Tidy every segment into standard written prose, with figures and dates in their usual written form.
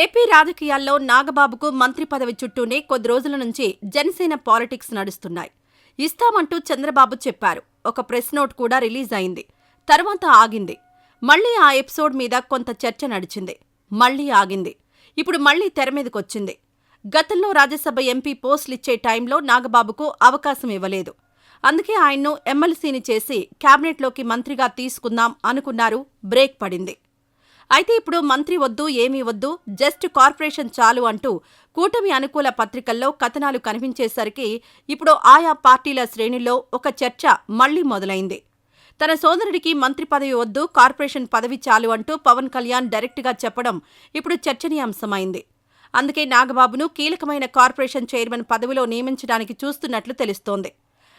AP రాజకీయాల్లో నాగబాబుకు మంత్రి పదవి చుట్టూనే కొద్ది రోజుల నుంచి జనసేన పాలిటిక్స్ నడుస్తున్నాయి. ఇస్తామంటూ చంద్రబాబు చెప్పారు. ఒక ప్రెస్ నోట్ కూడా రిలీజ్ అయింది. తర్వాత ఆగింది. మళ్లీ ఆ ఎపిసోడ్ మీద కొంత చర్చ నడిచింది. మళ్లీ ఆగింది. ఇప్పుడు మళ్లీ తెరమీదకొచ్చింది. గతంలో రాజ్యసభ ఎంపీ పోస్టులిచ్చే టైంలో నాగబాబుకు అవకాశం ఇవ్వలేదు. అందుకే ఆయన్ను ఎమ్మెల్సీని చేసి క్యాబినెట్లోకి మంత్రిగా తీసుకుందాం అనుకున్నారు. బ్రేక్ పడింది. అయితే ఇప్పుడు మంత్రి వద్దు, ఏమీ వద్దు, జస్ట్ కార్పొరేషన్ చాలు అంటూ కూటమి అనుకూల పత్రికల్లో కథనాలు కనిపించేసరికి ఇప్పుడు ఆయా పార్టీల శ్రేణుల్లో ఒక చర్చ మళ్లీ మొదలైంది. తన సోదరుడికి మంత్రి పదవి వద్దు, కార్పొరేషన్ పదవి చాలు అంటూ పవన్ కళ్యాణ్ డైరెక్ట్గా చెప్పడం ఇప్పుడు చర్చనీయాంశమైంది. అందుకే నాగబాబును కీలకమైన కార్పొరేషన్ చైర్మన్ పదవిలో నియమించడానికి చూస్తున్నట్లు తెలుస్తోంది.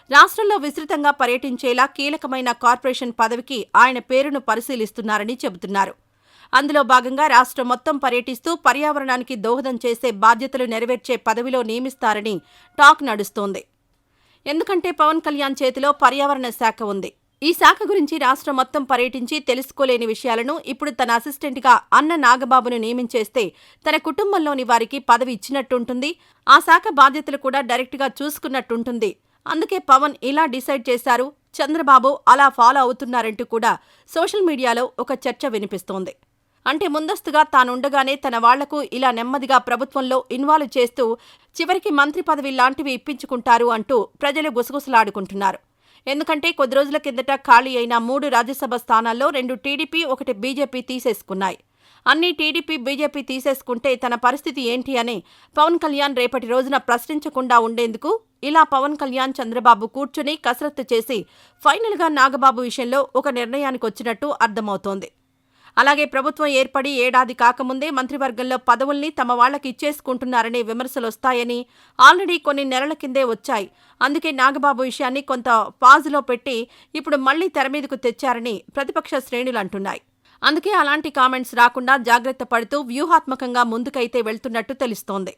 రాష్ట్రంలో విస్తృతంగా పర్యటించేలా కీలకమైన కార్పొరేషన్ పదవికి ఆయన పేరును పరిశీలిస్తున్నారని చెబుతున్నారు. అందులో భాగంగా రాష్ట్రం మొత్తం పర్యటిస్తూ పర్యావరణానికి దోహదం చేసే బాధ్యతలు నెరవేర్చే పదవిలో నియమిస్తారని టాక్ నడుస్తోంది. ఎందుకంటే పవన్ కళ్యాణ్ చేతిలో పర్యావరణ శాఖ ఉంది. ఈ శాఖ గురించి రాష్ట్రం మొత్తం పర్యటించి తెలుసుకోలేని విషయాలను ఇప్పుడు తన అసిస్టెంట్గా అన్న నాగబాబును నియమించేస్తే తన కుటుంబంలోని వారికి పదవి ఇచ్చినట్టుంటుంది. ఆ శాఖ బాధ్యతలు కూడా డైరెక్ట్గా చూసుకున్నట్టుంటుంది. అందుకే పవన్ ఇలా డిసైడ్ చేశారు, చంద్రబాబు అలా ఫాలో అవుతున్నారంటూ కూడా సోషల్ మీడియాలో ఒక చర్చ వినిపిస్తోంది. అంటే ముందస్తుగా తానుండగానే తన వాళ్లకు ఇలా నెమ్మదిగా ప్రభుత్వంలో ఇన్వాల్వ్ చేస్తూ చివరికి మంత్రి పదవి లాంటివి ఇప్పించుకుంటారు అంటూ ప్రజలు గుసగుసలాడుకుంటున్నారు. ఎందుకంటే కొద్ది రోజుల కిందట ఖాళీ అయిన 3 రాజ్యసభ స్థానాల్లో 2 టీడీపీ, 1 బీజేపీ తీసేసుకున్నాయి. అన్నీ టీడీపీ, బీజేపీ తీసేసుకుంటే తన పరిస్థితి ఏంటి అని పవన్ కళ్యాణ్ రేపటి రోజున ప్రశ్నించకుండా ఉండేందుకు ఇలా పవన్ కళ్యాణ్, చంద్రబాబు కూర్చుని కసరత్తు చేసి ఫైనల్గా నాగబాబు విషయంలో ఒక నిర్ణయానికొచ్చినట్టు అర్థమవుతోంది. అలాగే ప్రభుత్వం ఏర్పడి ఏడాది కాకముందే మంత్రివర్గంలో పదవుల్ని తమ వాళ్లకి ఇచ్చేసుకుంటున్నారనే విమర్శలొస్తాయని ఆల్రెడీ కొన్ని నెలల కిందే వచ్చాయి. అందుకే నాగబాబు విషయాన్ని కొంత పాజులో పెట్టి ఇప్పుడు మళ్లీ తెరమీదకు తెచ్చారని ప్రతిపక్ష శ్రేణులు అంటున్నాయి. అందుకే అలాంటి కామెంట్స్ రాకుండా జాగ్రత్త పడుతూ వ్యూహాత్మకంగా ముందుకైతే వెళ్తున్నట్టు తెలుస్తోంది.